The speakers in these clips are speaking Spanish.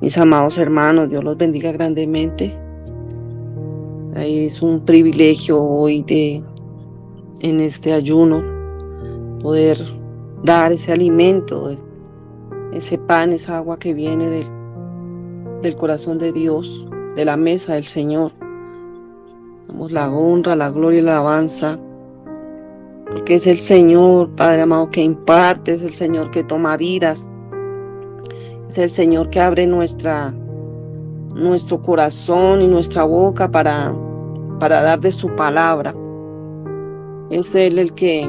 Mis amados hermanos, Dios los bendiga grandemente. Es un privilegio hoy en este ayuno poder dar ese alimento, ese pan, esa agua que viene del corazón de Dios, de la mesa del Señor. Damos la honra, la gloria y la alabanza, porque es el Señor, Padre amado, que imparte, es el Señor que toma vidas, es el Señor que abre nuestro corazón y nuestra boca para dar de su palabra. Es Él el que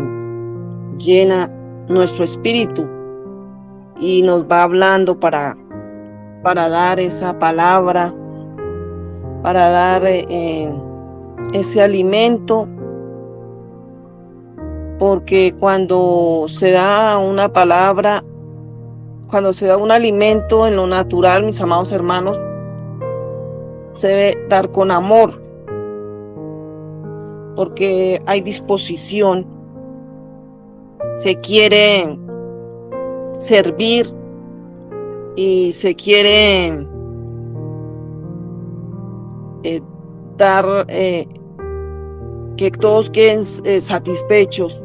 llena nuestro espíritu y nos va hablando para dar esa palabra, para dar ese alimento, porque cuando se da una palabra, cuando se da un alimento en lo natural, mis amados hermanos, se debe dar con amor, porque hay disposición, se quiere servir y se quiere dar que todos queden satisfechos,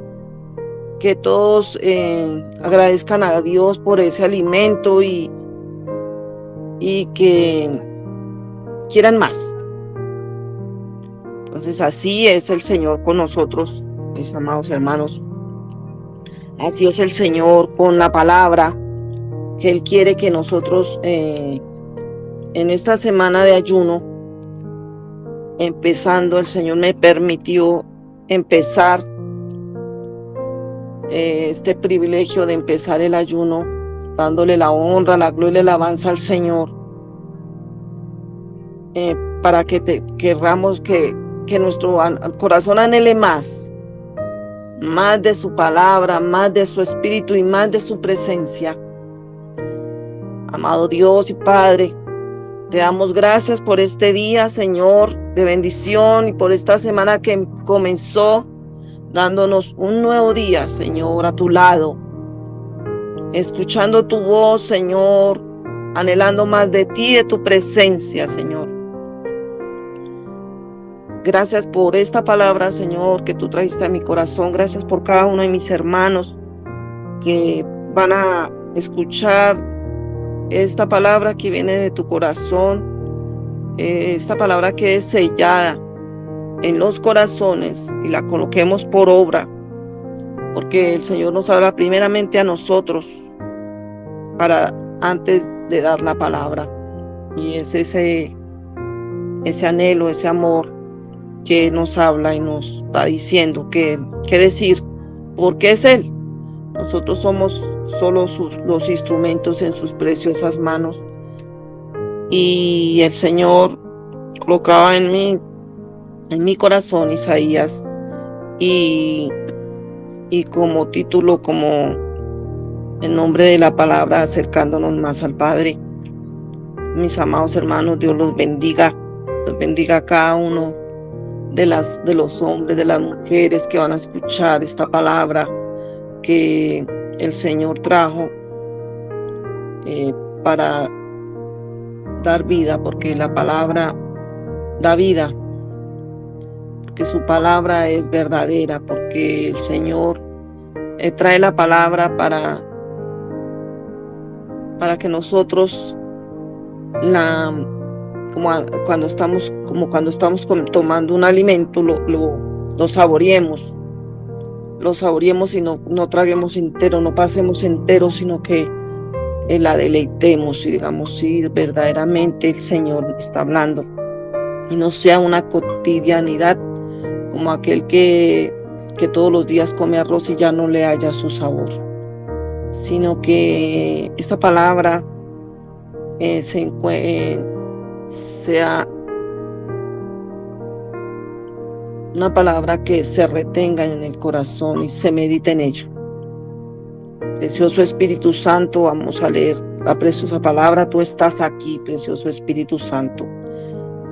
que todos agradezcan a Dios por ese alimento y que quieran más. Entonces así es el Señor con nosotros, mis amados hermanos. Así es el Señor con la palabra, que Él quiere que nosotros en esta semana de ayuno, empezando, el Señor me permitió empezar este privilegio de empezar el ayuno, dándole la honra, la gloria y la alabanza al Señor, para que querramos que nuestro corazón anhele más de su palabra, más de su espíritu y más de su presencia. Amado Dios y Padre, te damos gracias por este día, Señor, de bendición, y por esta semana que comenzó dándonos un nuevo día, Señor, a tu lado, escuchando tu voz, Señor, anhelando más de ti, de tu presencia, Señor. Gracias por esta palabra, Señor, que tú trajiste a mi corazón. Gracias por cada uno de mis hermanos que van a escuchar esta palabra que viene de tu corazón, esta palabra que es sellada en los corazones y la coloquemos por obra, porque el Señor nos habla primeramente a nosotros para antes de dar la palabra, y es ese anhelo, ese amor que nos habla y nos va diciendo qué decir, porque es Él. Nosotros somos solo los instrumentos en sus preciosas manos, y el Señor colocaba en mi corazón Isaías, y como título, como el nombre de la palabra, acercándonos más al Padre. Mis amados hermanos, Dios los bendiga a cada uno de los hombres, de las mujeres que van a escuchar esta palabra que el Señor trajo para dar vida, porque la palabra da vida, porque su palabra es verdadera, porque el Señor trae la palabra para que nosotros como cuando estamos tomando un alimento, lo saboreemos y no traguemos entero, no pasemos entero, sino que la deleitemos y digamos, sí, verdaderamente el Señor está hablando, y no sea una cotidianidad como aquel que todos los días come arroz y ya no le haya su sabor, sino que esta palabra sea una palabra que se retenga en el corazón y se medite en ella. Precioso Espíritu Santo, vamos a leer la preciosa palabra. Tú estás aquí, precioso Espíritu Santo.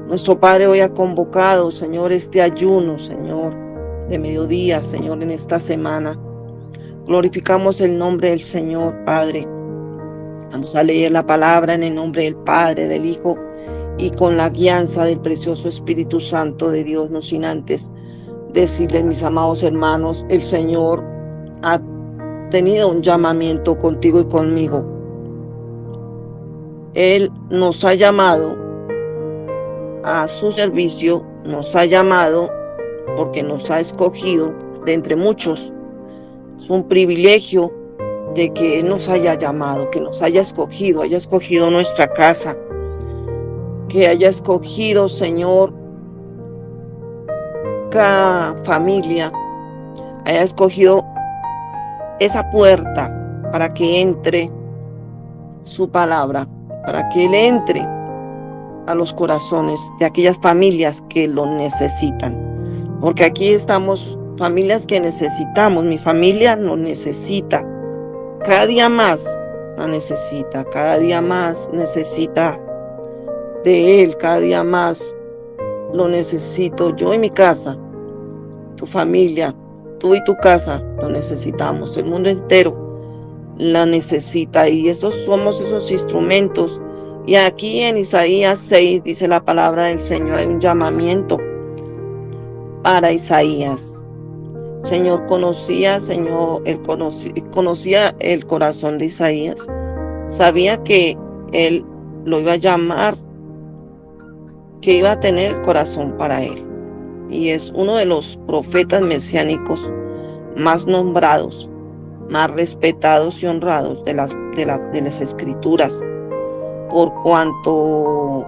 Nuestro Padre hoy ha convocado, Señor, este ayuno, Señor, de mediodía, Señor, en esta semana. Glorificamos el nombre del Señor, Padre. Vamos a leer la palabra en el nombre del Padre, del Hijo y con la guianza del precioso Espíritu Santo de Dios, no sin antes decirles, mis amados hermanos, el Señor ha tenido un llamamiento contigo y conmigo. Él nos ha llamado a su servicio, nos ha llamado porque nos ha escogido de entre muchos. Es un privilegio de que Él nos haya llamado, que nos haya escogido nuestra casa, que haya escogido, Señor, cada familia, haya escogido esa puerta para que entre su palabra, para que Él entre a los corazones de aquellas familias que lo necesitan. Porque aquí estamos familias que necesitamos, mi familia lo necesita, cada día más la necesita, cada día más necesita de Él, cada día más lo necesito yo y mi casa, tu familia, tú y tu casa lo necesitamos, el mundo entero la necesita y esos somos esos instrumentos. Y aquí en Isaías 6 dice la palabra del Señor, hay un llamamiento para Isaías. Señor, conocía el corazón de Isaías, sabía que Él lo iba a llamar, que iba a tener corazón para Él. Y es uno de los profetas mesiánicos más nombrados, más respetados y honrados de las Escrituras, por cuanto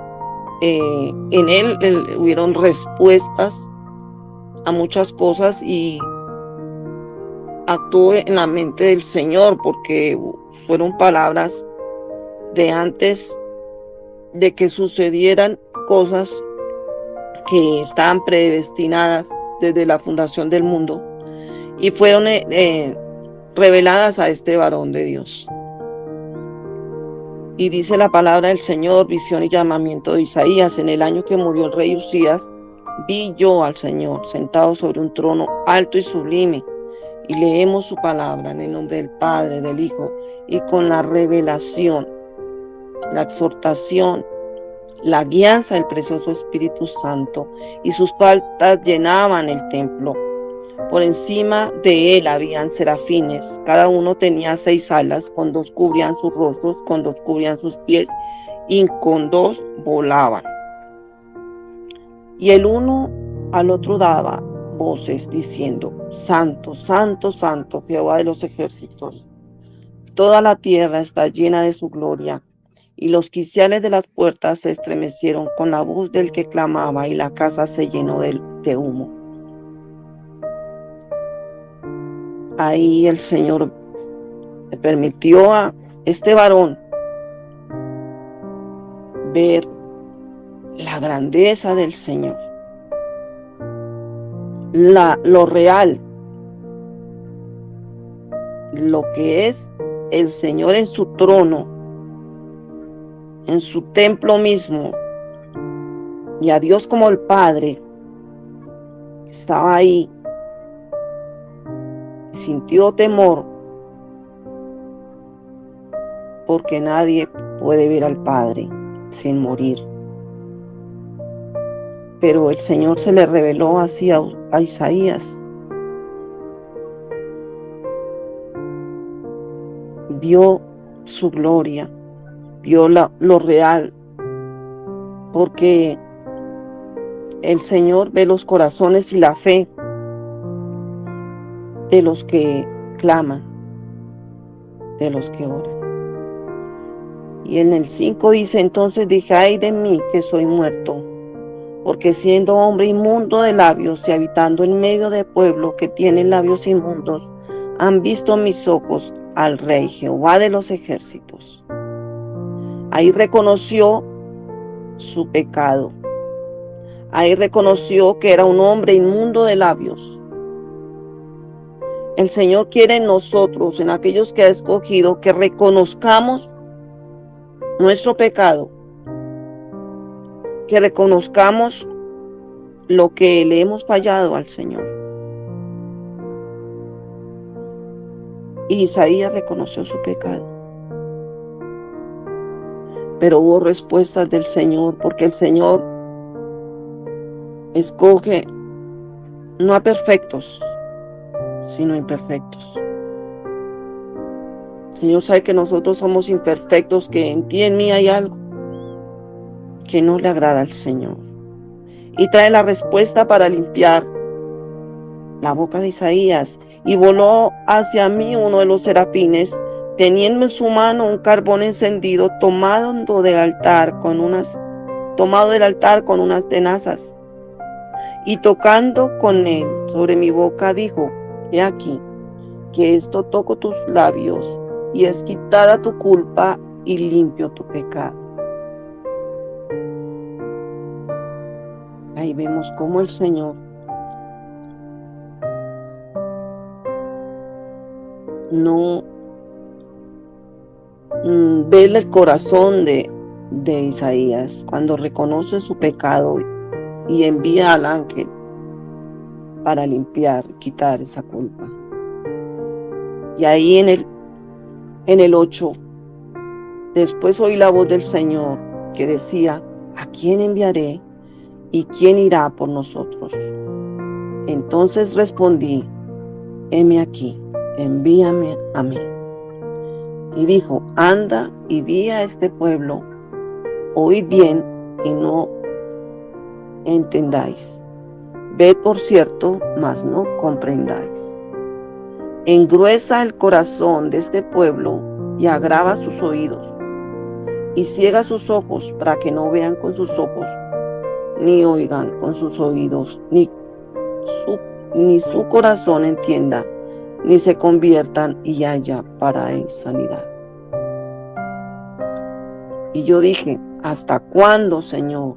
en él hubieron respuestas a muchas cosas y actuó en la mente del Señor, porque fueron palabras de antes de que sucedieran cosas que estaban predestinadas desde la fundación del mundo y fueron reveladas a este varón de Dios. Y dice la palabra del Señor, visión y llamamiento de Isaías: en el año que murió el rey Usías, vi yo al Señor sentado sobre un trono alto y sublime. Y leemos su palabra en el nombre del Padre, del Hijo, y con la revelación, la exhortación, la guianza del precioso Espíritu Santo, y sus paltas llenaban el templo. Por encima de él habían serafines, cada uno tenía 6 alas, con 2 cubrían sus rostros, con 2 cubrían sus pies, y con 2 volaban. Y el uno al otro daba voces diciendo: Santo, Santo, Santo, Jehová de los ejércitos. Toda la tierra está llena de su gloria. Y los quiciales de las puertas se estremecieron con la voz del que clamaba, y la casa se llenó de humo. Ahí el Señor le permitió a este varón ver la grandeza del Señor, lo real, lo que es el Señor en su trono, en su templo mismo, y a Dios como el Padre que estaba ahí. Sintió temor, porque nadie puede ver al Padre sin morir. Pero el Señor se le reveló así a Isaías. Vio su gloria, vio lo real, porque el Señor ve los corazones y la fe de los que claman, de los que oran. Y en el 5 dice: entonces dije, ay de mí que soy muerto, porque siendo hombre inmundo de labios y habitando en medio de pueblo que tiene labios inmundos, han visto mis ojos al Rey Jehová de los ejércitos. Ahí reconoció su pecado. Ahí reconoció que era un hombre inmundo de labios. El Señor quiere en nosotros, en aquellos que ha escogido, que reconozcamos nuestro pecado, que reconozcamos lo que le hemos fallado al Señor. Y Isaías reconoció su pecado. pero hubo respuestas del Señor, porque el Señor escoge no a perfectos, sino imperfectos. El Señor sabe que nosotros somos imperfectos, que en ti, en mí hay algo que no le agrada al Señor. Y trae la respuesta para limpiar la boca de Isaías. Y voló hacia mí uno de los serafines, teniendo en su mano un carbón encendido, tomado del altar con unas tenazas. Y tocando con él sobre mi boca, dijo: He aquí, que esto toco tus labios, y es quitada tu culpa y limpio tu pecado. Ahí vemos cómo el Señor no ve el corazón de Isaías cuando reconoce su pecado y envía al ángel para limpiar, quitar esa culpa. Y ahí en el 8, después oí la voz del Señor que decía: ¿A quién enviaré y quién irá por nosotros? Entonces respondí: heme aquí, envíame a mí. Y dijo: anda y di a este pueblo, oíd bien y no entendáis. Ved por cierto, mas no comprendáis. Engruesa el corazón de este pueblo y agrava sus oídos, y ciega sus ojos para que no vean con sus ojos, ni oigan con sus oídos, ni su corazón entienda, ni se conviertan y haya para él sanidad. Y yo dije: ¿hasta cuándo, Señor?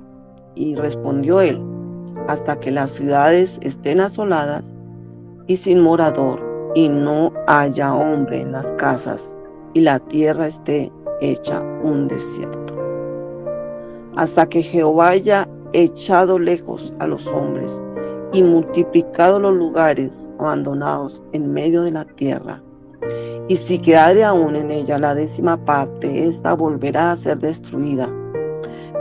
Y respondió él: hasta que las ciudades estén asoladas y sin morador, y no haya hombre en las casas, y la tierra esté hecha un desierto. Hasta que Jehová haya echado lejos a los hombres y multiplicado los lugares abandonados en medio de la tierra. Y si quedare aún en ella la 10ª parte, ésta volverá a ser destruida.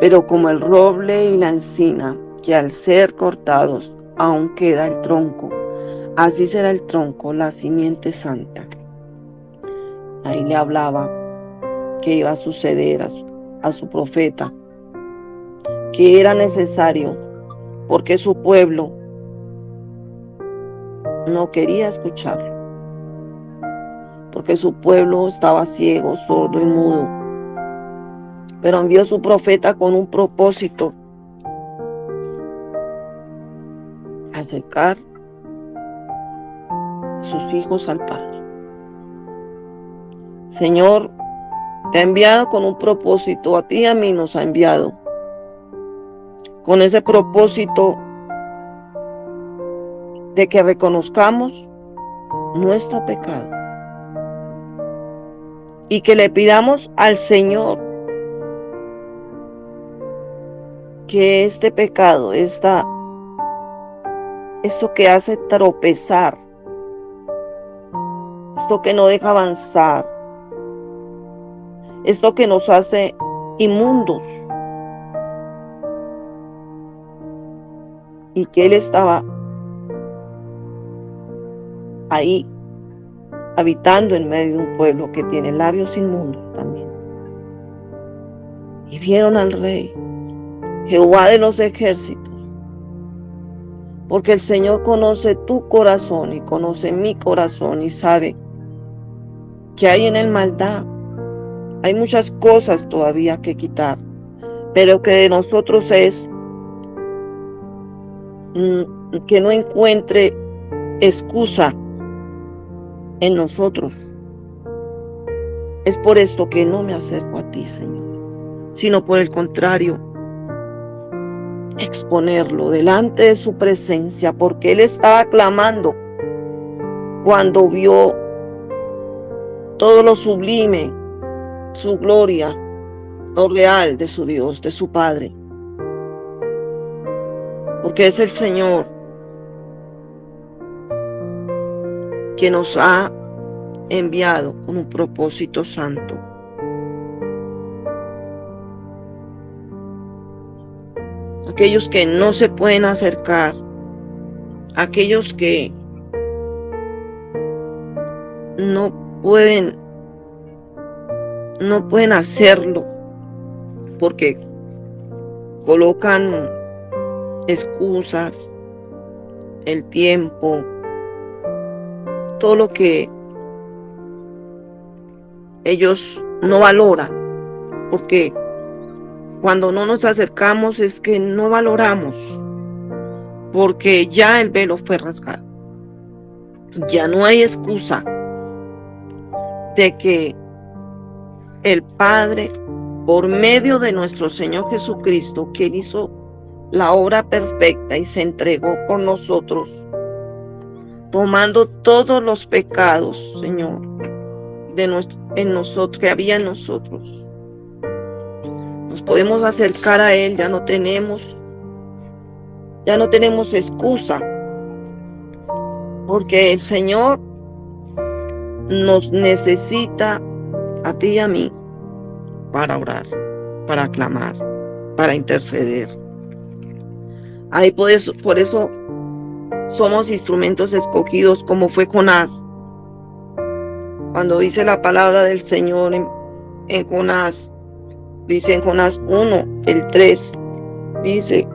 Pero como el roble y la encina, que al ser cortados aún queda el tronco, así será el tronco, la simiente santa. Ahí le hablaba que iba a suceder a su profeta, que era necesario, porque su pueblo no quería escucharlo, porque su pueblo estaba ciego, sordo y mudo. Pero envió a su profeta con un propósito: acercar a sus hijos al Padre. Señor, te ha enviado con un propósito, a ti y a mí nos ha enviado con ese propósito de que reconozcamos nuestro pecado y que le pidamos al Señor que este pecado, esto que hace tropezar, esto que no deja avanzar, esto que nos hace inmundos, y que Él estaba ahí habitando en medio de un pueblo que tiene labios inmundos también. Y vieron al Rey, Jehová de los ejércitos, porque el Señor conoce tu corazón y conoce mi corazón y sabe que hay en él maldad. Hay muchas cosas todavía que quitar, pero que de nosotros es que no encuentre excusa en nosotros. Es por esto que no me acerco a ti, Señor, sino por el contrario, exponerlo delante de su presencia, porque Él estaba clamando cuando vio todo lo sublime, su gloria, lo real de su Dios, de su Padre, porque es el Señor que nos ha enviado con un propósito santo. aquellos que no se pueden acercar, aquellos que no pueden hacerlo porque colocan excusas, el tiempo, todo lo que ellos no valoran, porque cuando no nos acercamos es que no valoramos, porque ya el velo fue rasgado. Ya no hay excusa de que el Padre, por medio de nuestro Señor Jesucristo, que Él hizo la obra perfecta y se entregó por nosotros, tomando todos los pecados, Señor, en nosotros, que había en nosotros. Nos podemos acercar a Él, ya no tenemos excusa, porque el Señor nos necesita a ti y a mí para orar, para clamar, para interceder. Ahí por eso somos instrumentos escogidos, como fue Jonás. Cuando dice la palabra del Señor en Jonás, dice en Jonás 1, el 3, dice: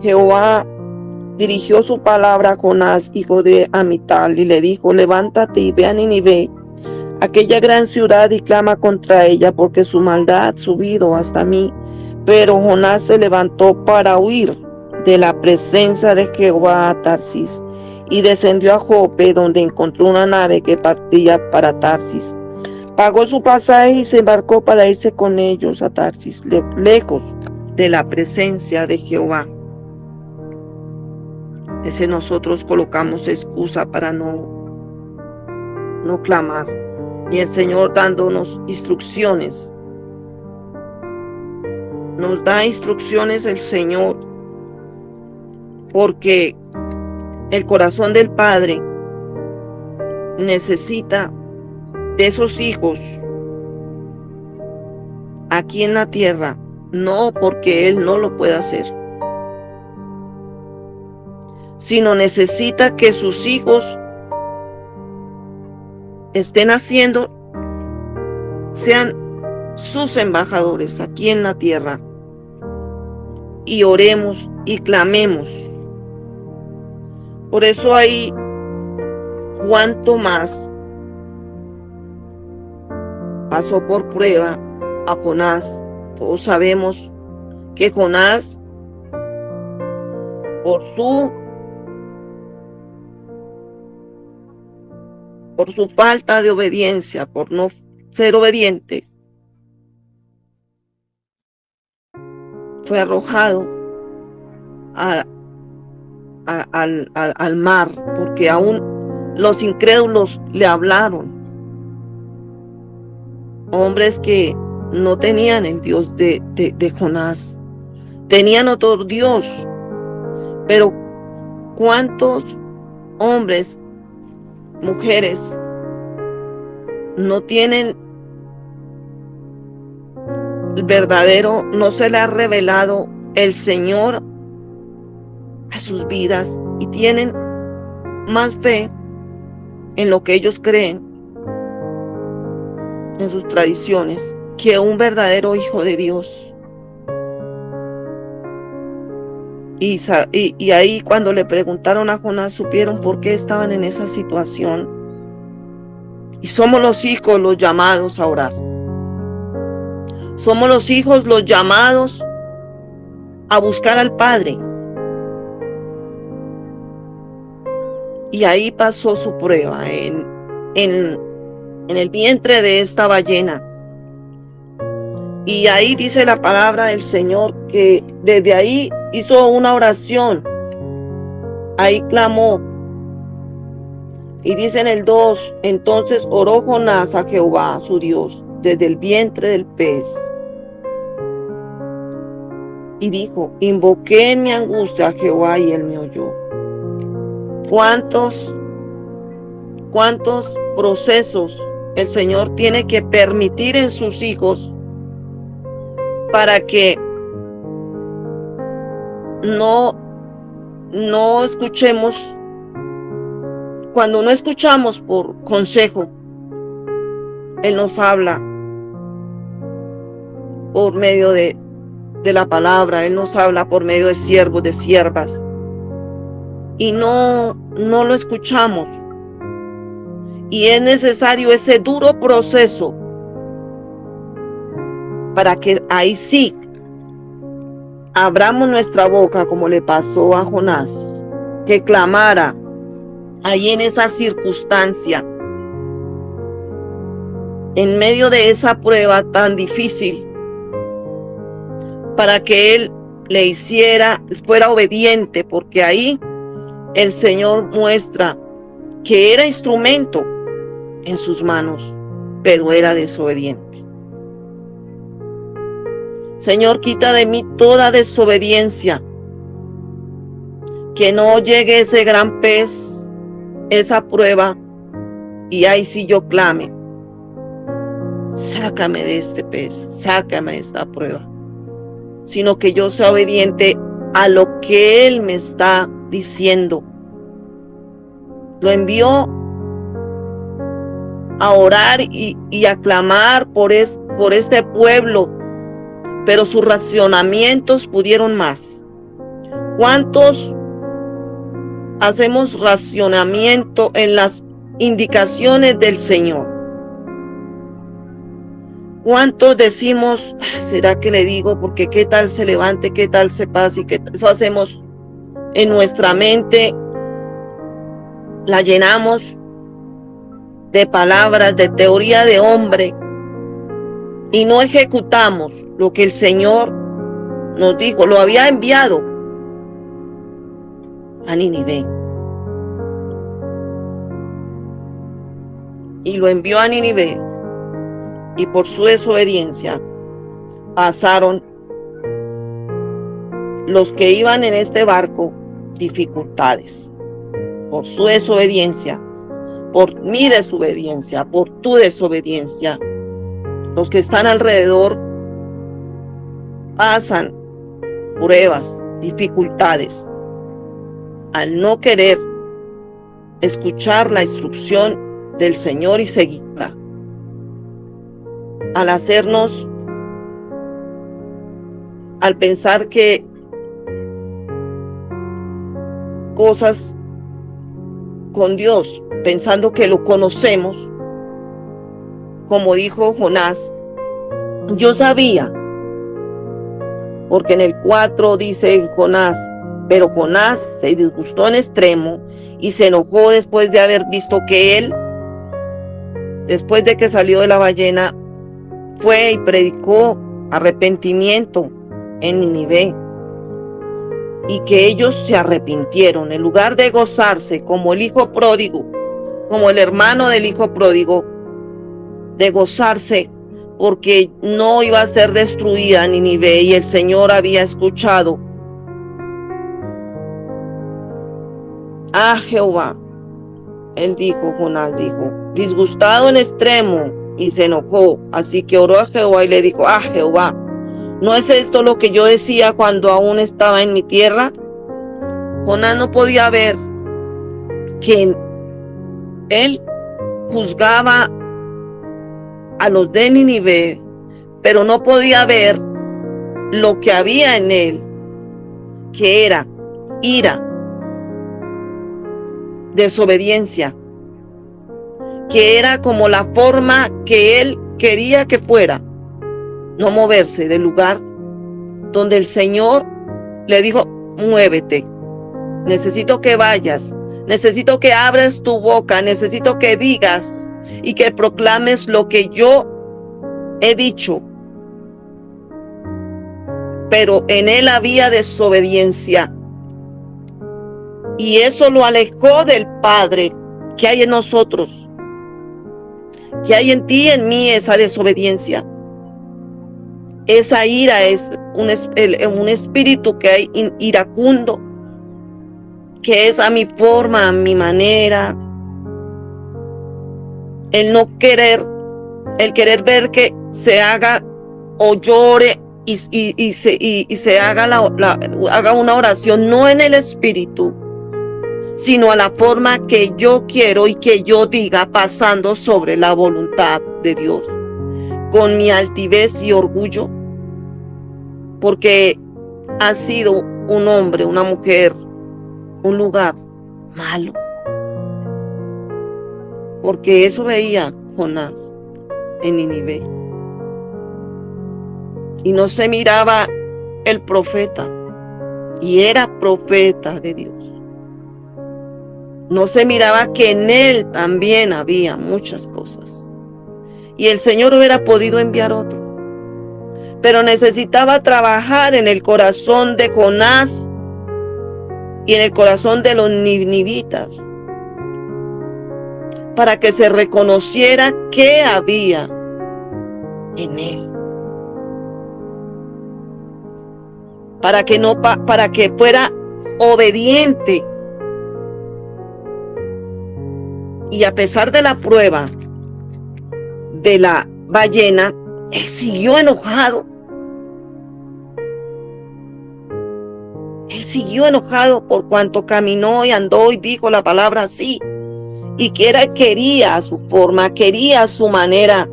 Jehová dirigió su palabra a Jonás, hijo de Amital, y le dijo: levántate y ve a Nínive, aquella gran ciudad, y clama contra ella, porque su maldad ha subido hasta mí. Pero Jonás se levantó para huir de la presencia de Jehová a Tarsis, y descendió a Jope, donde encontró una nave que partía para Tarsis. Pagó su pasaje y se embarcó para irse con ellos a Tarsis, lejos de la presencia de Jehová. Ese nosotros colocamos excusa para no clamar. Y el Señor dándonos instrucciones. Nos da instrucciones el Señor, porque el corazón del Padre necesita de esos hijos aquí en la tierra, no porque Él no lo pueda hacer, sino necesita que sus hijos estén haciendo, sean sus embajadores aquí en la tierra, y oremos y clamemos. Por eso hay cuanto más pasó por prueba a Jonás. Todos sabemos que Jonás, por su falta de obediencia, por no ser obediente, fue arrojado al mar, porque aún los incrédulos le hablaron. Hombres que no tenían el Dios de Jonás, tenían otro Dios. Pero ¿cuántos hombres, mujeres, no tienen el verdadero, no se le ha revelado el Señor a sus vidas, y tienen más fe en lo que ellos creen, en sus tradiciones, que un verdadero hijo de Dios? Y ahí, cuando le preguntaron a Jonás, supieron por qué estaban en esa situación. Y somos los hijos los llamados a orar. Somos los hijos los llamados a buscar al Padre. Y ahí pasó su prueba, en el vientre de esta ballena. Y ahí dice la palabra del Señor que desde ahí hizo una oración. Ahí clamó. Y dice en el 2, entonces oró Jonás a Jehová, su Dios, desde el vientre del pez. Y dijo: invoqué en mi angustia a Jehová, y él me oyó. ¿Cuántos procesos el Señor tiene que permitir en sus hijos para que no, no escuchemos, cuando no escuchamos por consejo, Él nos habla por medio de la palabra, Él nos habla por medio de siervos, de siervas, y no lo escuchamos. Y es necesario ese duro proceso para que ahí sí abramos nuestra boca, como le pasó a Jonás, que clamara ahí en esa circunstancia, en medio de esa prueba tan difícil, para que él fuera obediente, porque ahí el Señor muestra que era instrumento en sus manos, pero era desobediente. Señor, quita de mí toda desobediencia, que no llegue ese gran pez, esa prueba, y ahí sí yo clame: sácame de este pez, sácame de esta prueba, sino que yo sea obediente a lo que Él me está diciendo. Lo envió a orar y a clamar por este pueblo, pero sus racionamientos pudieron más. ¿Cuántos hacemos racionamiento en las indicaciones del Señor? ¿Cuántos decimos: será que le digo? Porque qué tal se levante, qué tal se pase, y eso hacemos en nuestra mente, la llenamos de palabras, de teoría de hombre, y no ejecutamos lo que el Señor nos dijo. Lo había enviado a Nínive, y lo envió a Nínive, y por su desobediencia pasaron los que iban en este barco dificultades. Por su desobediencia, por mi desobediencia, por tu desobediencia, los que están alrededor pasan pruebas, dificultades, al no querer escuchar la instrucción del Señor y seguirla, al pensar que cosas con Dios, pensando que lo conocemos, como dijo Jonás. Yo sabía, porque en el 4 dice Jonás: pero Jonás se disgustó en extremo y se enojó después de haber visto que él, después de que salió de la ballena, fue y predicó arrepentimiento en Nínive, y que ellos se arrepintieron. En lugar de gozarse como el hijo pródigo, como el hermano del hijo pródigo, de gozarse porque no iba a ser destruida Nínive, y el Señor había escuchado a Jehová. Él dijo, Jonás dijo, disgustado en extremo, y se enojó. Así que oró a Jehová y le dijo: Jehová, ¿no es esto lo que yo decía cuando aún estaba en mi tierra? Jonás no podía ver que él juzgaba a los de Nínive, pero no podía ver lo que había en él, que era ira, desobediencia, que era como la forma que él quería que fuera, no moverse del lugar donde el Señor le dijo: muévete, necesito que vayas, necesito que abras tu boca, necesito que digas y que proclames lo que yo he dicho. Pero en él había desobediencia, y eso lo alejó del Padre que hay en nosotros, que hay en ti y en mí. Esa desobediencia, esa ira, es un espíritu que hay iracundo, que es a mi forma, a mi manera, el no querer, el querer ver que se haga o llore se haga, haga una oración no en el espíritu, sino a la forma que yo quiero y que yo diga, pasando sobre la voluntad de Dios, con mi altivez y orgullo, porque ha sido un hombre, una mujer, un lugar malo, porque eso veía Jonás en Nínive, y no se miraba el profeta, y era profeta de Dios. No se miraba que en él también había muchas cosas. Y el Señor hubiera podido enviar otro. Pero necesitaba trabajar en el corazón de Jonás y en el corazón de los ninivitas para que se reconociera qué había en él. Para que fuera obediente. Y a pesar de la prueba de la ballena, él siguió enojado. Él siguió enojado por cuanto caminó y andó y dijo la palabra así. Y que quería a su forma, quería a su manera.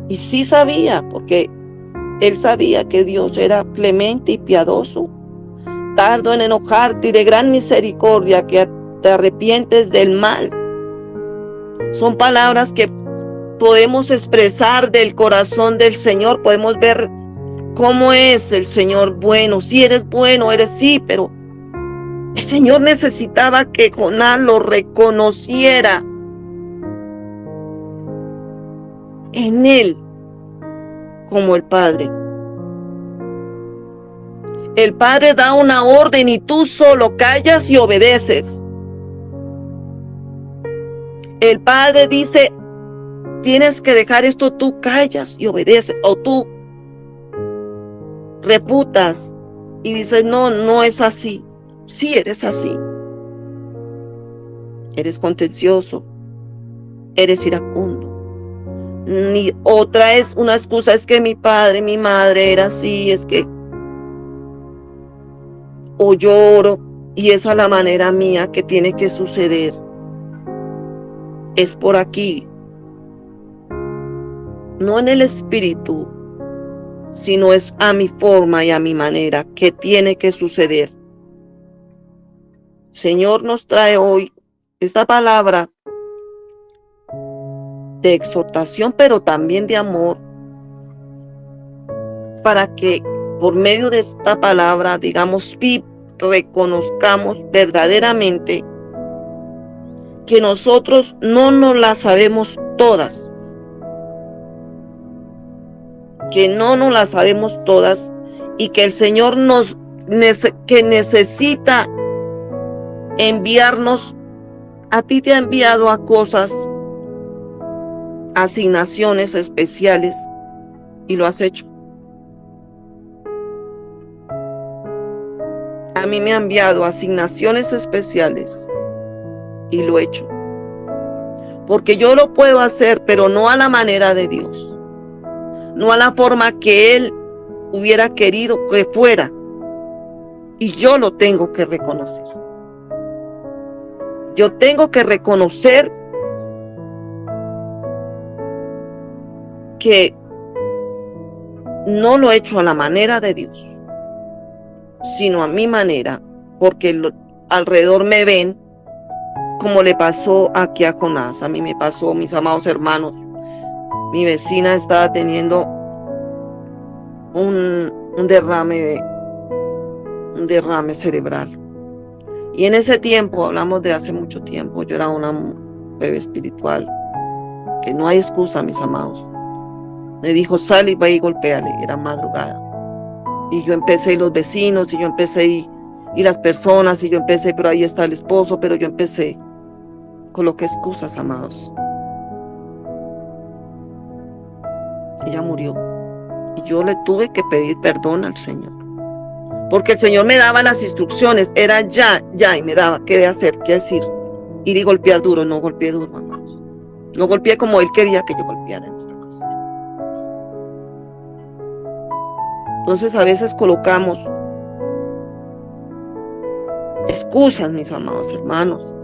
Y sí sabía, porque él sabía que Dios era clemente y piadoso, tardo en enojarte y de gran misericordia, que te arrepientes del mal. Son palabras que podemos expresar del corazón del Señor. Podemos ver cómo es el Señor bueno. Si eres bueno, eres sí, pero el Señor necesitaba que Jonás lo reconociera en él como el Padre. El Padre da una orden y tú solo callas y obedeces. El Padre dice, tienes que dejar esto, tú callas y obedeces. O tú refutas y dices, no, no es así. Sí eres así. Eres contencioso. Eres iracundo. Ni otra es una excusa, es que mi padre, mi madre era así, es que o lloro y esa es la manera mía que tiene que suceder. Es por aquí, no en el espíritu, sino es a mi forma y a mi manera que tiene que suceder. Señor nos trae hoy esta palabra de exhortación, pero también de amor, para que por medio de esta palabra, digamos, reconozcamos verdaderamente que nosotros no nos las sabemos todas, que no nos las sabemos todas y que el Señor que necesita enviarnos. A ti te ha enviado a cosas, asignaciones especiales, y lo has hecho. A mí me ha enviado asignaciones especiales y lo he hecho. Porque yo lo puedo hacer, pero no a la manera de Dios. No a la forma que Él hubiera querido que fuera. Y yo lo tengo que reconocer. Yo tengo que reconocer que no lo he hecho a la manera de Dios, sino a mi manera, porque alrededor me ven como le pasó aquí a Jonás. A mí me pasó, mis amados hermanos. Mi vecina estaba teniendo un derrame cerebral. Y en ese tiempo, hablamos de hace mucho tiempo, yo era una bebé espiritual, que no hay excusa, mis amados. Me dijo, sal y va y golpéale, era madrugada. Y yo empecé, y los vecinos, y yo empecé, y las personas, y yo empecé, pero ahí está el esposo, pero yo empecé. Coloqué excusas, amados. Ella murió. Y yo le tuve que pedir perdón al Señor. Porque el Señor me daba las instrucciones, era ya, y me daba qué hacer, qué decir. Ir y golpear duro, no golpeé duro, amados. No golpeé como Él quería que yo golpeara en esta casa. Entonces a veces colocamos excusas, mis amados hermanos.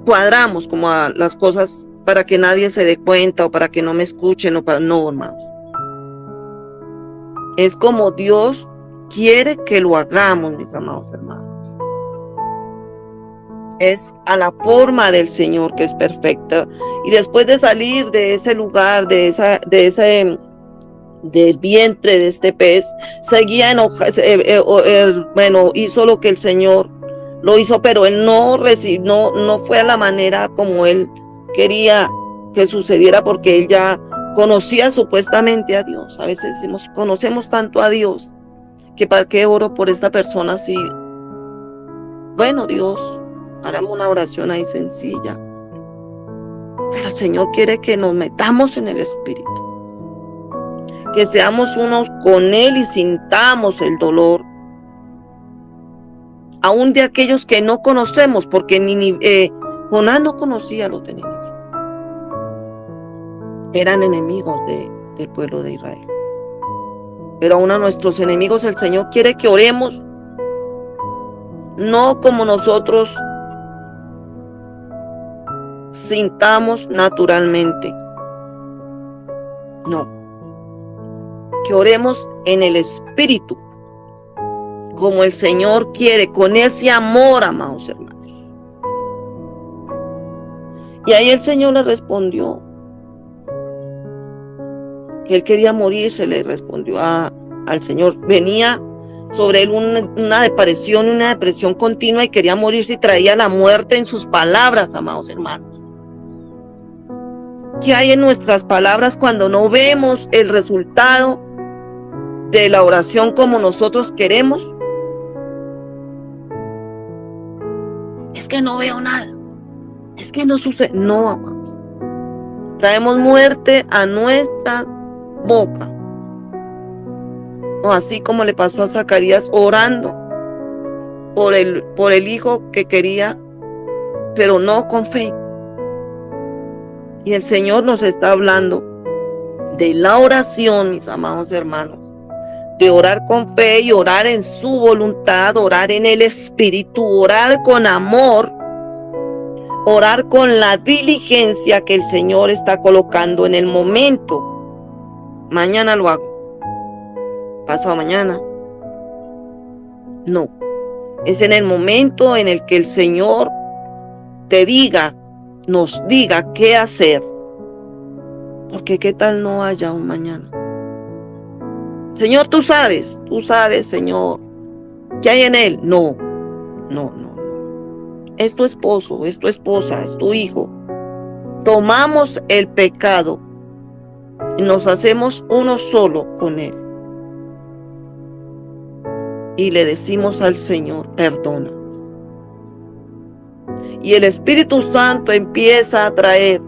Cuadramos como a las cosas para que nadie se dé cuenta o para que no me escuchen o para... No, hermanos. Es como Dios quiere que lo hagamos, mis amados hermanos. Es a la forma del Señor, que es perfecta. Y después de salir de ese lugar, del vientre de este pez, seguía enojado. Bueno, hizo lo que el Señor lo hizo, pero él no fue a la manera como él quería que sucediera, porque él ya conocía supuestamente a Dios. A veces decimos, conocemos tanto a Dios, que para qué oro por esta persona si, bueno, Dios, haremos una oración ahí sencilla. Pero el Señor quiere que nos metamos en el Espíritu, que seamos unos con Él y sintamos el dolor, aún de aquellos que no conocemos, porque Jonás no conocía a los de Nínive. Eran enemigos del pueblo de Israel. Pero aún a nuestros enemigos el Señor quiere que oremos, no como nosotros sintamos naturalmente. No. Que oremos en el Espíritu, como el Señor quiere, con ese amor, amados hermanos. Y ahí el Señor le respondió que él quería morir. Se le respondió al Señor. Venía sobre él una depresión continua y quería morirse, y traía la muerte en sus palabras, amados hermanos. ¿Qué hay en nuestras palabras cuando no vemos el resultado de la oración como nosotros queremos? Es que no veo nada. Es que no sucede. No, amados. Traemos muerte a nuestra boca. No, así como le pasó a Zacarías, orando por el hijo que quería, pero no con fe. Y el Señor nos está hablando de la oración, mis amados hermanos, de orar con fe y orar en su voluntad, orar en el Espíritu, orar con amor, orar con la diligencia que el Señor está colocando en el momento. Mañana lo hago, pasado mañana. No, es en el momento en el que el Señor nos diga qué hacer. Porque qué tal no haya un mañana. Señor, tú sabes, Señor, ¿qué hay en él? No. Es tu esposo, es tu esposa, es tu hijo. Tomamos el pecado y nos hacemos uno solo con él. Y le decimos al Señor, perdona. Y el Espíritu Santo empieza a traer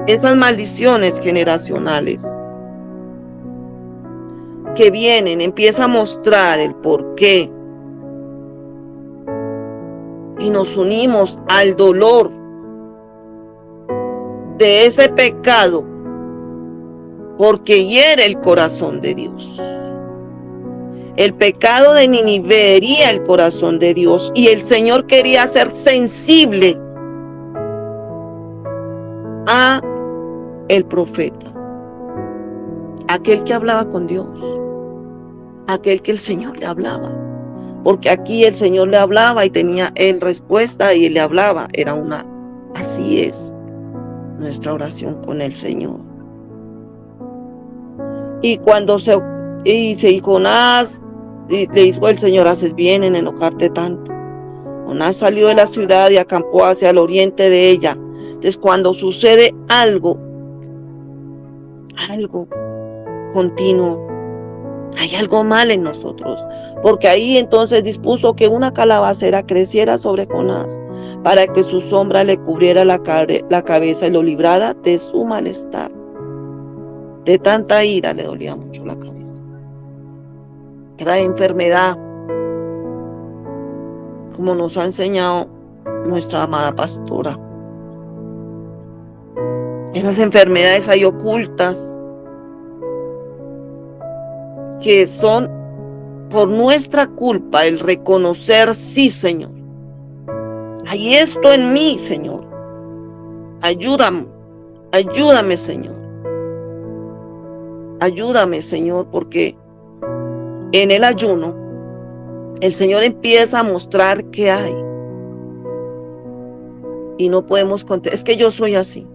esas maldiciones generacionales que vienen, empieza a mostrar el porqué. Y nos unimos al dolor de ese pecado, porque hiere el corazón de Dios. El pecado de Nínive hería el corazón de Dios, y el Señor quería ser sensible a el profeta, aquel que hablaba con Dios, aquel que el Señor le hablaba, porque aquí el Señor le hablaba y tenía él respuesta, y él le hablaba. Así es nuestra oración con el Señor. Y cuando Jonás, le dijo el Señor, haces bien en enojarte tanto. Jonás salió de la ciudad y acampó hacia el oriente de ella. Entonces, cuando sucede algo continuo, hay algo mal en nosotros, porque ahí entonces dispuso que una calabacera creciera sobre Jonás, para que su sombra le cubriera la cabeza y lo librara de su malestar. De tanta ira le dolía mucho la cabeza. Trae enfermedad, como nos ha enseñado nuestra amada pastora. Esas enfermedades hay ocultas, que son por nuestra culpa, el reconocer, sí, Señor, hay esto en mí, Señor. Ayúdame, Señor. Ayúdame, Señor, porque en el ayuno el Señor empieza a mostrar qué hay. Y no podemos contestar, es que yo soy así.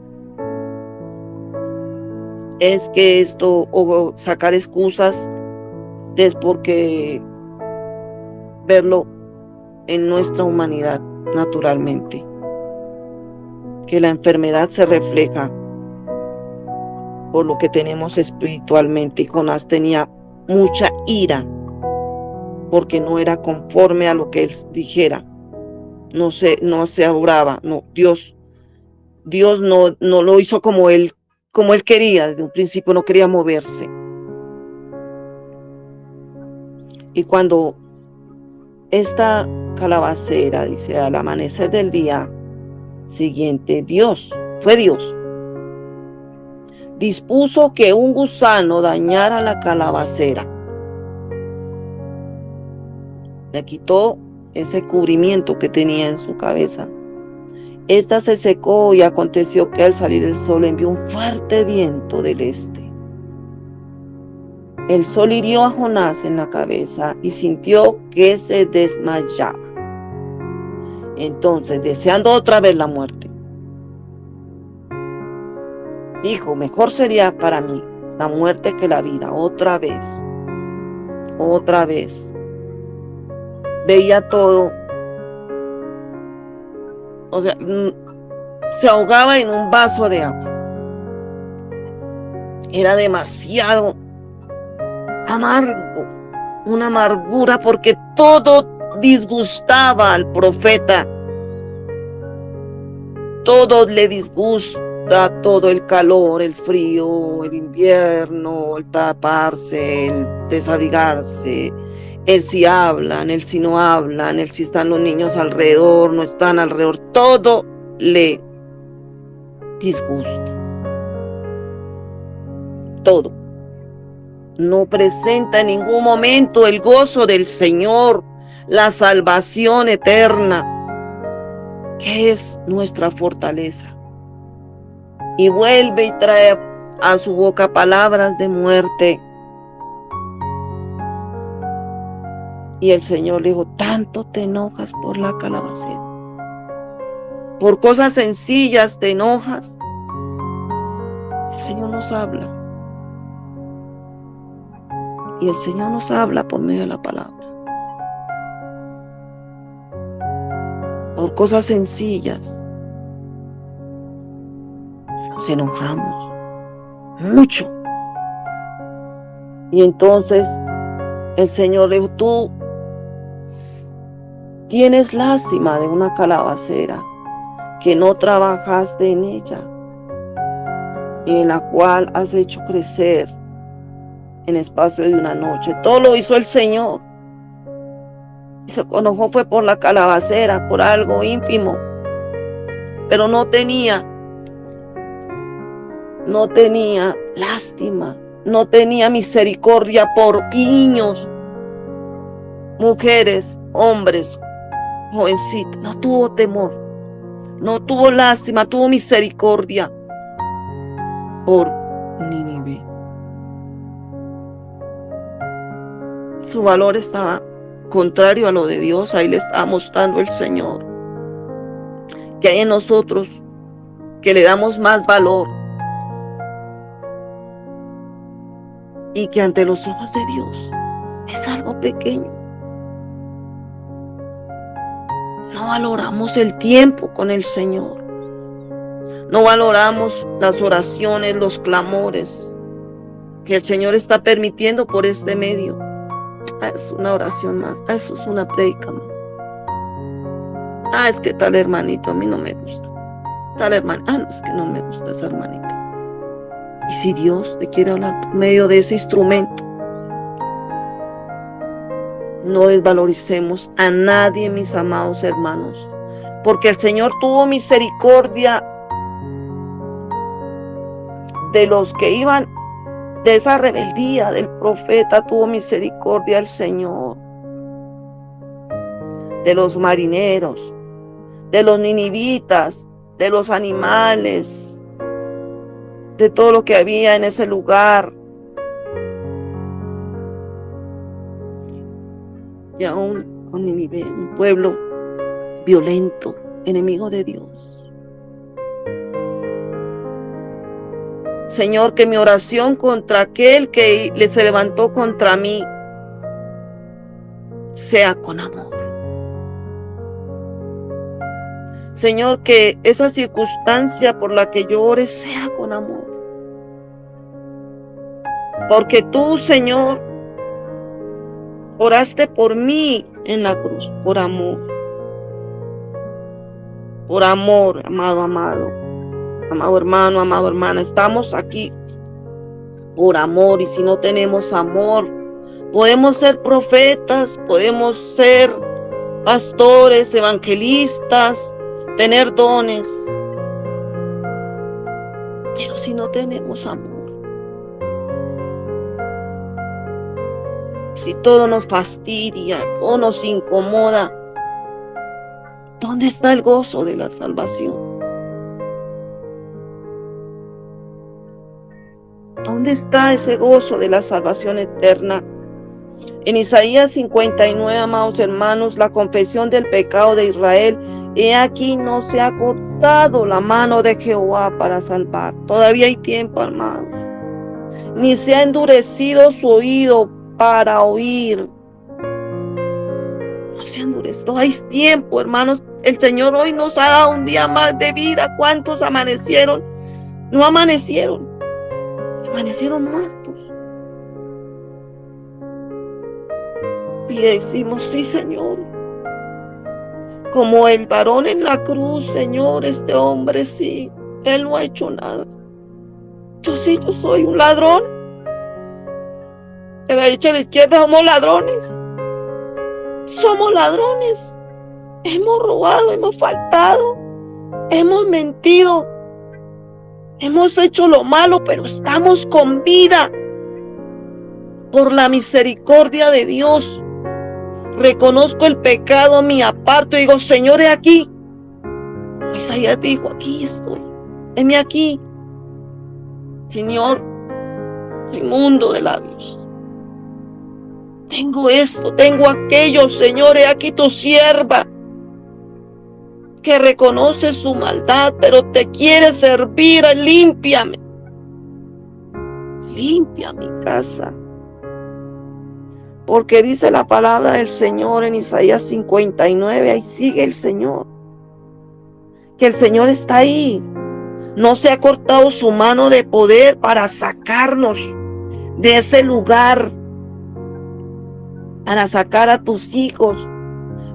Es que esto, o sacar excusas, es porque verlo en nuestra humanidad naturalmente. Que la enfermedad se refleja por lo que tenemos espiritualmente. Y Jonás tenía mucha ira porque no era conforme a lo que él dijera. No se obraba. No, Dios no lo hizo como él quería. Desde un principio no quería moverse. Y cuando esta calabacera, dice, al amanecer del día siguiente, fue Dios, dispuso que un gusano dañara la calabacera. Le quitó ese cubrimiento que tenía en su cabeza. Esta se secó y aconteció que al salir el sol envió un fuerte viento del este. El sol hirió a Jonás en la cabeza y sintió que se desmayaba. Entonces, deseando otra vez la muerte, dijo, mejor sería para mí la muerte que la vida. Otra vez. Veía todo. O sea, se ahogaba en un vaso de agua. Era demasiado amargo, una amargura, porque todo disgustaba al profeta. Todo le disgusta, todo el calor, el frío, el invierno, el taparse, el desabrigarse, el si hablan, el si no hablan, el si están los niños alrededor, no están alrededor, todo le disgusta. Todo. No presenta en ningún momento el gozo del Señor, la salvación eterna, que es nuestra fortaleza. Y vuelve y trae a su boca palabras de muerte. Y el Señor le dijo, tanto te enojas por la calabacera. Por cosas sencillas te enojas. El Señor nos habla. Y el Señor nos habla por medio de la palabra. Por cosas sencillas nos enojamos mucho. Y entonces el Señor le dijo, tú tienes lástima de una calabacera que no trabajaste en ella y en la cual has hecho crecer en espacio de una noche. Todo lo hizo el Señor. Y se enojó fue por la calabacera, por algo ínfimo. Pero no tenía lástima, no tenía misericordia por niños, mujeres, hombres, jovencitas. No tuvo temor, no tuvo lástima, tuvo misericordia por Nínive. Su valor estaba contrario a lo de Dios. Ahí le estaba mostrando el Señor que hay en nosotros que le damos más valor y que ante los ojos de Dios es algo pequeño. No valoramos el tiempo con el Señor. No valoramos las oraciones, los clamores que el Señor está permitiendo por este medio. Es una oración más, eso es una prédica más. Es que tal hermanito a mí no me gusta. Tal hermano, no, es que no me gusta esa hermanita. Y si Dios te quiere hablar por medio de ese instrumento, no desvaloricemos a nadie, mis amados hermanos, porque el Señor tuvo misericordia de los que iban De esa rebeldía del profeta tuvo misericordia el Señor. De los marineros, de los ninivitas, de los animales, de todo lo que había en ese lugar. Y aún con Nínive, un pueblo violento, enemigo de Dios. Señor, que mi oración contra aquel que se levantó contra mí sea con amor. Señor, que esa circunstancia por la que yo ore sea con amor. Porque tú, Señor, oraste por mí en la cruz, por amor. Por amor, amado hermano, amado hermana. Estamos aquí por amor, y si no tenemos amor, podemos ser profetas, podemos ser pastores, evangelistas, tener dones, pero si no tenemos amor, si todo nos fastidia, todo nos incomoda, ¿dónde está el gozo de la salvación? ¿Dónde está ese gozo de la salvación eterna? En Isaías 59, amados hermanos, la confesión del pecado de Israel. He aquí, no se ha cortado la mano de Jehová para salvar. Todavía hay tiempo, hermanos. Ni se ha endurecido su oído para oír. No se ha endurecido. Hay tiempo, hermanos. El Señor hoy nos ha dado un día más de vida. ¿Cuántos amanecieron? No amanecieron. Amanecieron muertos. Y decimos, sí, Señor. Como el varón en la cruz, Señor, este hombre sí, él no ha hecho nada. Yo sí, yo soy un ladrón. De la derecha a la izquierda somos ladrones. Somos ladrones. Hemos robado, hemos faltado, hemos mentido, hemos hecho lo malo, pero estamos con vida. Por la misericordia de Dios. Reconozco el pecado, me aparto y digo, Señor, he aquí. Isaías dijo, aquí estoy, heme aquí. Señor, inmundo de labios. Tengo esto, tengo aquello, Señor, he aquí tu sierva, que reconoce su maldad, pero te quiere servir. Límpiame. Limpia mi casa. Porque dice la palabra del Señor en Isaías 59, ahí sigue el Señor. Que el Señor está ahí. No se ha cortado su mano de poder para sacarnos de ese lugar. Para sacar a tus hijos.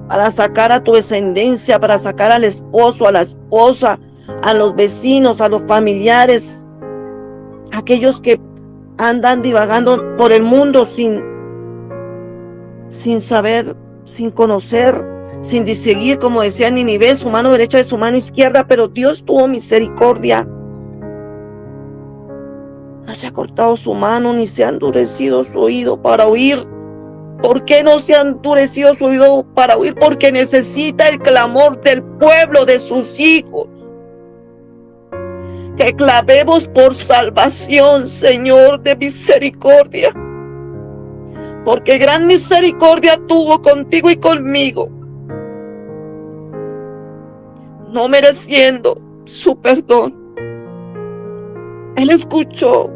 Para sacar a tu descendencia. Para sacar al esposo, a la esposa, a los vecinos, a los familiares. Aquellos que andan divagando por el mundo sin saber, sin conocer, sin distinguir, como decía Nínive, su mano derecha de su mano izquierda, pero Dios tuvo misericordia. No se ha cortado su mano, ni se ha endurecido su oído para oír. ¿Por qué no se ha endurecido su oído para oír? Porque necesita el clamor del pueblo, de sus hijos. Que clamemos por salvación, Señor, de misericordia. Porque gran misericordia tuvo contigo y conmigo, no mereciendo su perdón. Él escuchó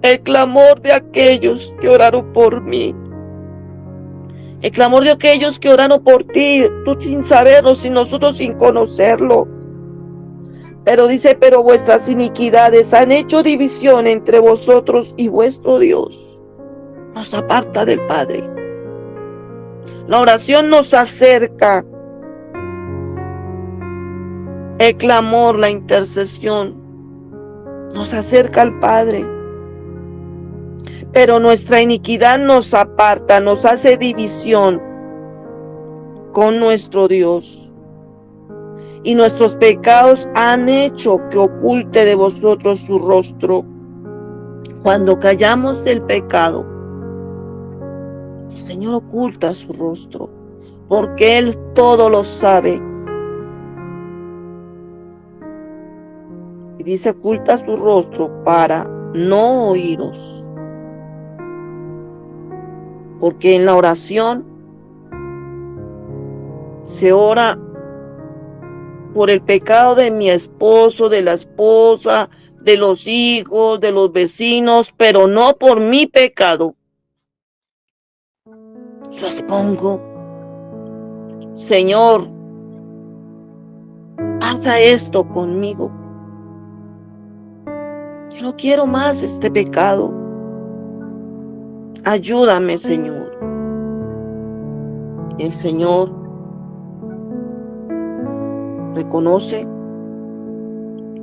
el clamor de aquellos que oraron por mí, el clamor de aquellos que oraron por ti, tú sin saberlo, sin nosotros sin conocerlo. Pero dice, pero vuestras iniquidades han hecho división entre vosotros y vuestro Dios nos aparta del Padre. La oración nos acerca. El clamor, la intercesión nos acerca al Padre. Pero nuestra iniquidad nos aparta, nos hace división con nuestro Dios. Y nuestros pecados han hecho que oculte de vosotros su rostro. Cuando callamos del pecado, el Señor oculta su rostro, porque Él todo lo sabe. Y dice, oculta su rostro para no oíros. Porque en la oración se ora por el pecado de mi esposo, de la esposa, de los hijos, de los vecinos, pero no por mi pecado. Y los pongo, Señor, pasa esto conmigo. Yo no quiero más este pecado. Ayúdame, Señor. Y el Señor reconoce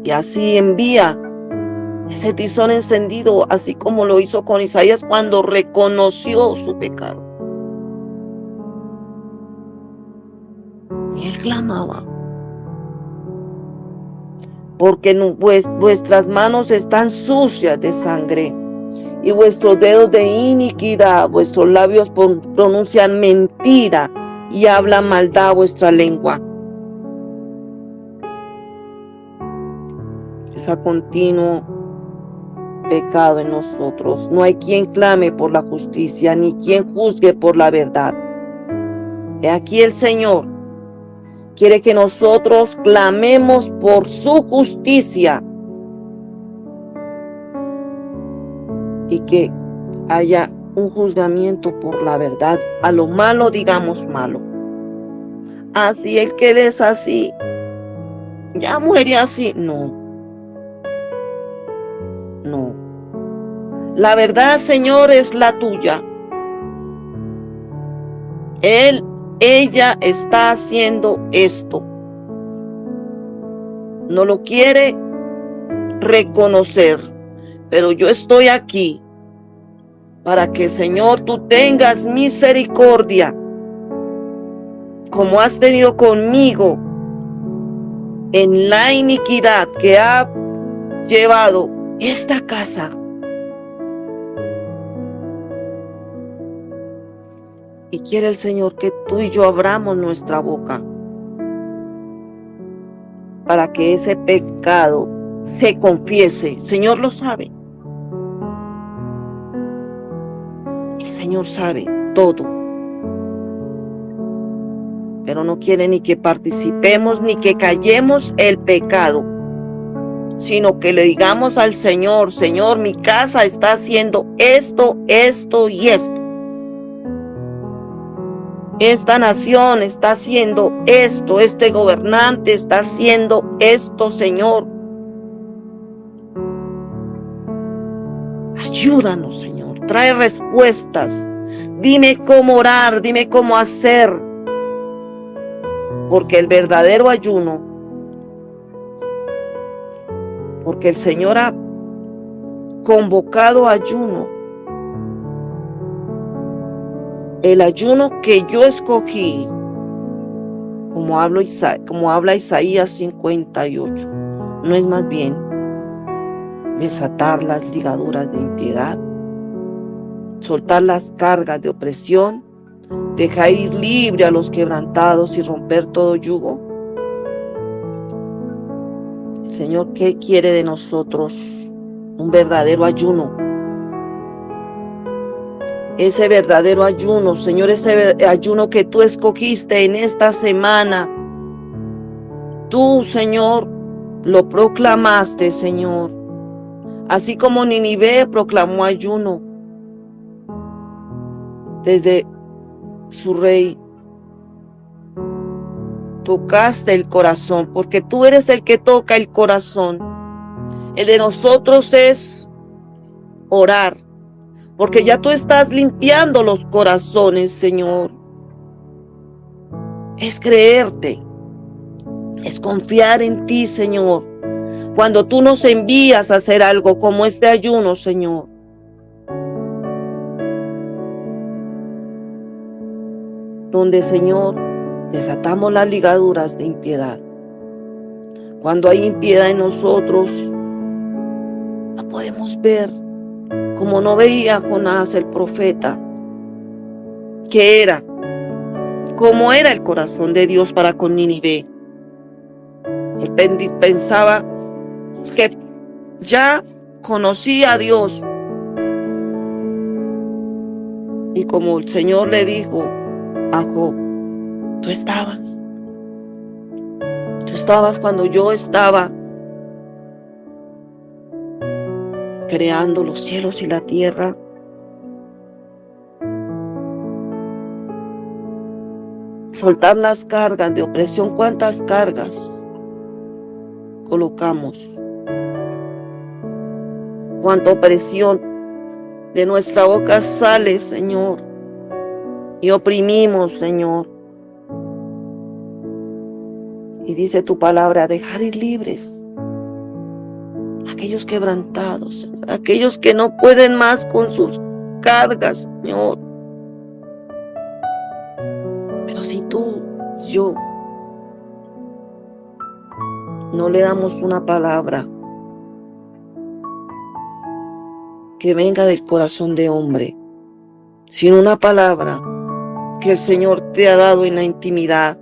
y así envía ese tizón encendido, así como lo hizo con Isaías cuando reconoció su pecado. Y él clamaba, porque vuestras manos están sucias de sangre y vuestros dedos de iniquidad, vuestros labios pronuncian mentira y hablan maldad vuestra lengua. Es a continuo pecado en nosotros. No hay quien clame por la justicia, ni quien juzgue por la verdad. He aquí el Señor quiere que nosotros clamemos por su justicia y que haya un juzgamiento por la verdad. A lo malo digamos malo. Así el que es así, ya muere así. No. La verdad, Señor, es la tuya. Ella está haciendo esto. No lo quiere reconocer, pero yo estoy aquí para que, Señor, tú tengas misericordia, como has tenido conmigo en la iniquidad que ha llevado esta casa. Y quiere el Señor que tú y yo abramos nuestra boca para que ese pecado se confiese. El Señor lo sabe. El Señor sabe todo. Pero no quiere ni que participemos ni que callemos el pecado, sino que le digamos al Señor, Señor, mi casa está haciendo esto, esto y esto. Esta nación está haciendo esto, este gobernante está haciendo esto, Señor. Ayúdanos, Señor, trae respuestas. Dime cómo orar, dime cómo hacer. Porque el verdadero ayuno, porque el Señor ha convocado ayuno. El ayuno que yo escogí, como habla Isaías 58, no es más bien desatar las ligaduras de impiedad, soltar las cargas de opresión, dejar ir libre a los quebrantados y romper todo yugo. El Señor, ¿qué quiere de nosotros? Un verdadero ayuno. Ese verdadero ayuno, Señor, ese ayuno que tú escogiste en esta semana. Tú, Señor, lo proclamaste, Señor. Así como Nínive proclamó ayuno desde su rey. Tocaste el corazón, porque tú eres el que toca el corazón. El de nosotros es orar, porque ya tú estás limpiando los corazones, Señor. Es creerte, es confiar en ti, Señor. Cuando tú nos envías a hacer algo como este ayuno, Señor. Donde, Señor, desatamos las ligaduras de impiedad. Cuando hay impiedad en nosotros, la podemos ver. como no veía a Jonás el profeta, que era, cómo era el corazón de Dios para con Nínive. Él pensaba que ya conocía a Dios. Y como el Señor le dijo a Job, tú estabas cuando yo estaba creando los cielos y la tierra. Soltar las cargas de opresión. ¿Cuántas cargas colocamos? Cuánta opresión de nuestra boca sale, Señor, y oprimimos, Señor. Y dice tu palabra, dejar ir libres aquellos quebrantados, Señor, aquellos que no pueden más con sus cargas, Señor. Pero si tú y yo no le damos una palabra que venga del corazón de hombre, sino una palabra que el Señor te ha dado en la intimidad,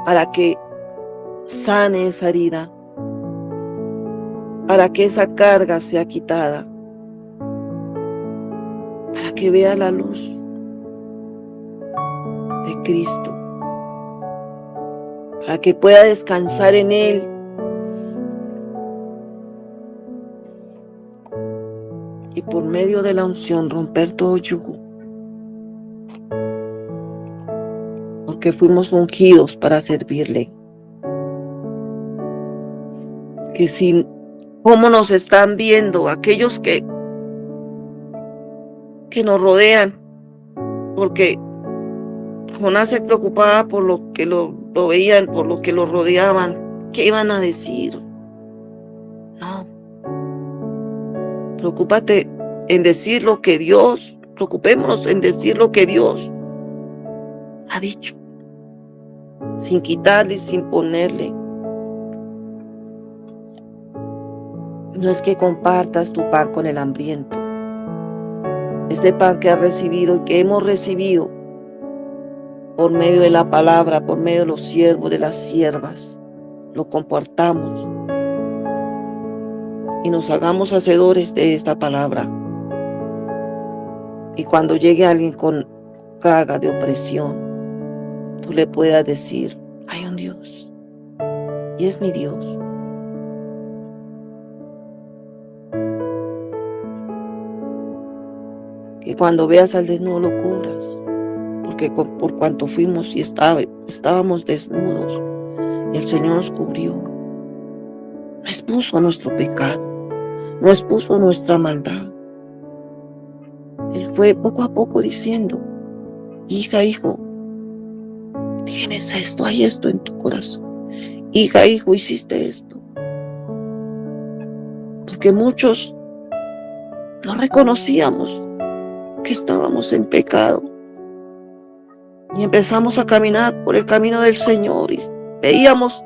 para que sane esa herida, para que esa carga sea quitada, para que vea la luz de Cristo, para que pueda descansar en Él, y por medio de la unción romper todo yugo, porque fuimos ungidos para servirle. Que si cómo nos están viendo aquellos que nos rodean, porque Jonás se preocupaba por lo que lo veían, por lo que lo rodeaban. ¿Qué iban a decir? No. Preocúpate en decir lo que Dios, preocupémonos en decir lo que Dios ha dicho, sin quitarle, sin ponerle. No es que compartas tu pan con el hambriento. Este pan que has recibido y que hemos recibido por medio de la palabra, por medio de los siervos, de las siervas, lo compartamos y nos hagamos hacedores de esta palabra. Y cuando llegue alguien con carga de opresión, tú le puedas decir, hay un Dios y es mi Dios. Que cuando veas al desnudo lo cubras, porque por cuanto fuimos y estábamos desnudos, el Señor nos cubrió, no expuso nuestro pecado, no expuso nuestra maldad. Él fue poco a poco diciendo, hija, hijo, tienes esto, hay esto en tu corazón. Hija, hijo, hiciste esto. Porque muchos no reconocíamos que estábamos en pecado. Y empezamos a caminar por el camino del Señor y veíamos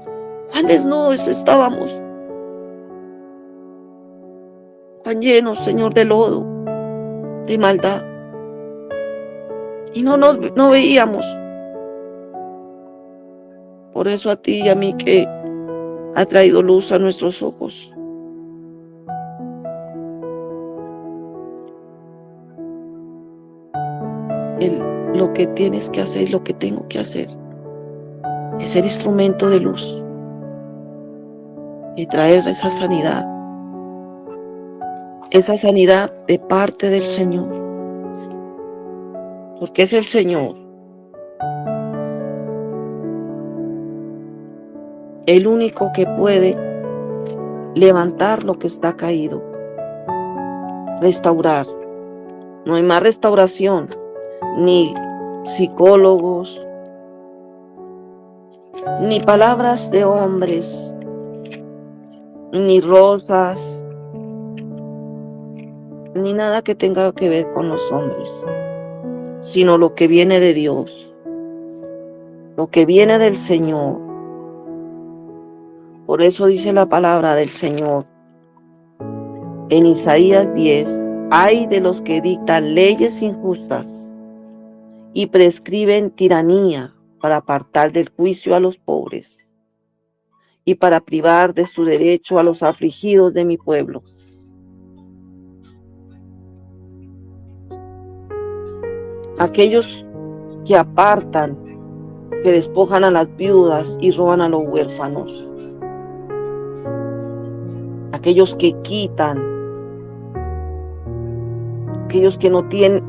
cuán desnudos estábamos, cuán llenos, Señor, de lodo, de maldad. Y no veíamos. Por eso a ti y a mí que ha traído luz a nuestros ojos. Lo que tienes que hacer, lo que tengo que hacer, es ser instrumento de luz y traer esa sanidad de parte del Señor, porque es el Señor el único que puede levantar lo que está caído, restaurar. No hay más restauración, ni psicólogos, ni palabras de hombres, ni rosas, ni nada que tenga que ver con los hombres, sino lo que viene de Dios, lo que viene del Señor. Por eso dice la palabra del Señor, en Isaías 10, ay de los que dictan leyes injustas y prescriben tiranía para apartar del juicio a los pobres y para privar de su derecho a los afligidos de mi pueblo. Aquellos que apartan, que despojan a las viudas y roban a los huérfanos. Aquellos que quitan, aquellos que no tienen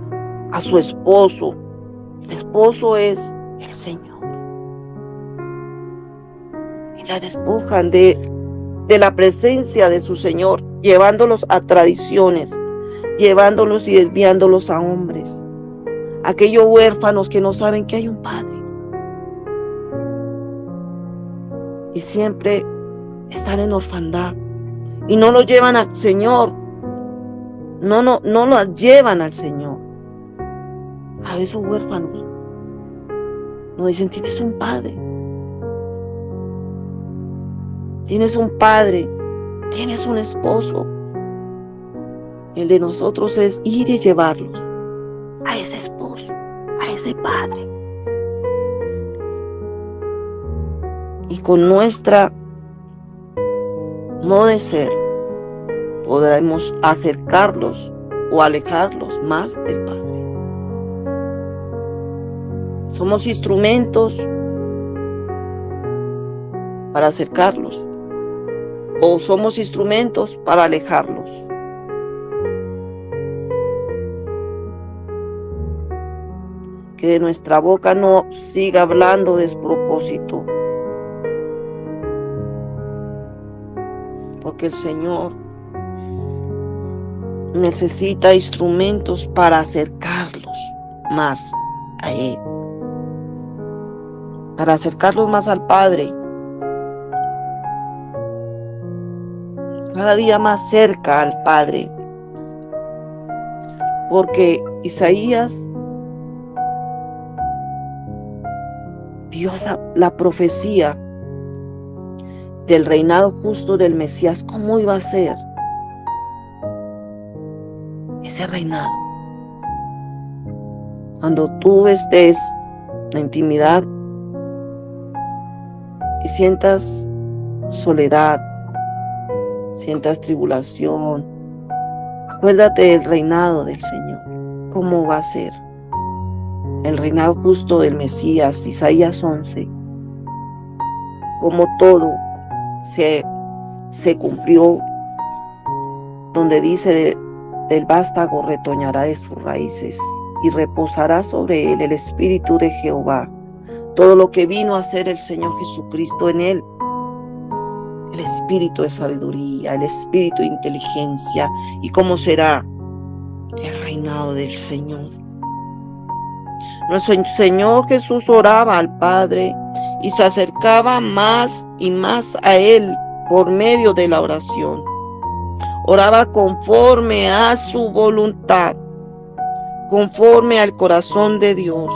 a su esposo. El esposo es el Señor. Y la despojan de la presencia de su Señor, llevándolos a tradiciones, llevándolos y desviándolos a hombres. Aquellos huérfanos que no saben que hay un Padre. Y siempre están en orfandad. Y no lo llevan al Señor. No lo llevan al Señor. A esos huérfanos. Nos dicen, tienes un Padre. Tienes un Padre. Tienes un esposo. El de nosotros es ir y llevarlos a ese esposo, a ese Padre. Y con nuestra modo de ser, podremos acercarlos o alejarlos más del Padre. Somos instrumentos para acercarlos o somos instrumentos para alejarlos. Que de nuestra boca no siga hablando despropósito. Porque el Señor necesita instrumentos para acercarlos más a Él. Para acercarlos más al Padre. Cada día más cerca al Padre. Porque Isaías dio la profecía del reinado justo del Mesías, cómo iba a ser ese reinado. Cuando tú estés en intimidad y sientas soledad, sientas tribulación, acuérdate del reinado del Señor, cómo va a ser el reinado justo del Mesías. Isaías 11, como todo se cumplió, donde dice del vástago retoñará de sus raíces y reposará sobre él el espíritu de Jehová. Todo lo que vino a hacer el Señor Jesucristo en él, el espíritu de sabiduría, el espíritu de inteligencia. ¿Y cómo será el reinado del Señor? Nuestro Señor Jesús oraba al Padre y se acercaba más y más a Él por medio de la oración. Oraba conforme a su voluntad, conforme al corazón de Dios.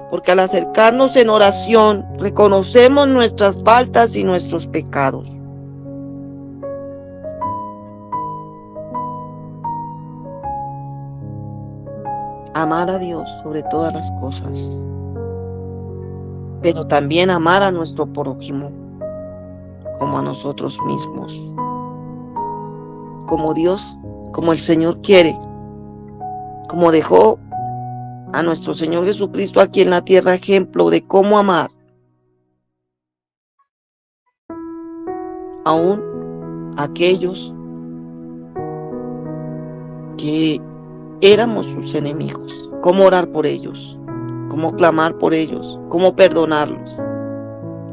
Porque al acercarnos en oración, reconocemos nuestras faltas y nuestros pecados. Amar a Dios sobre todas las cosas, pero también amar a nuestro prójimo como a nosotros mismos, como Dios, como el Señor quiere, como dejó a nuestro Señor Jesucristo aquí en la tierra ejemplo de cómo amar aún a aquellos que éramos sus enemigos, cómo orar por ellos, cómo clamar por ellos, cómo perdonarlos.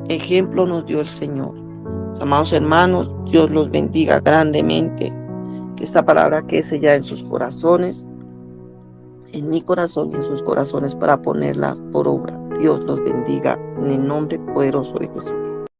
Ejemplo nos dio el Señor. Amados hermanos, Dios los bendiga grandemente. Que esta palabra quede sellada en sus corazones, en mi corazón y en sus corazones para ponerlas por obra. Dios los bendiga en el nombre poderoso de Jesús.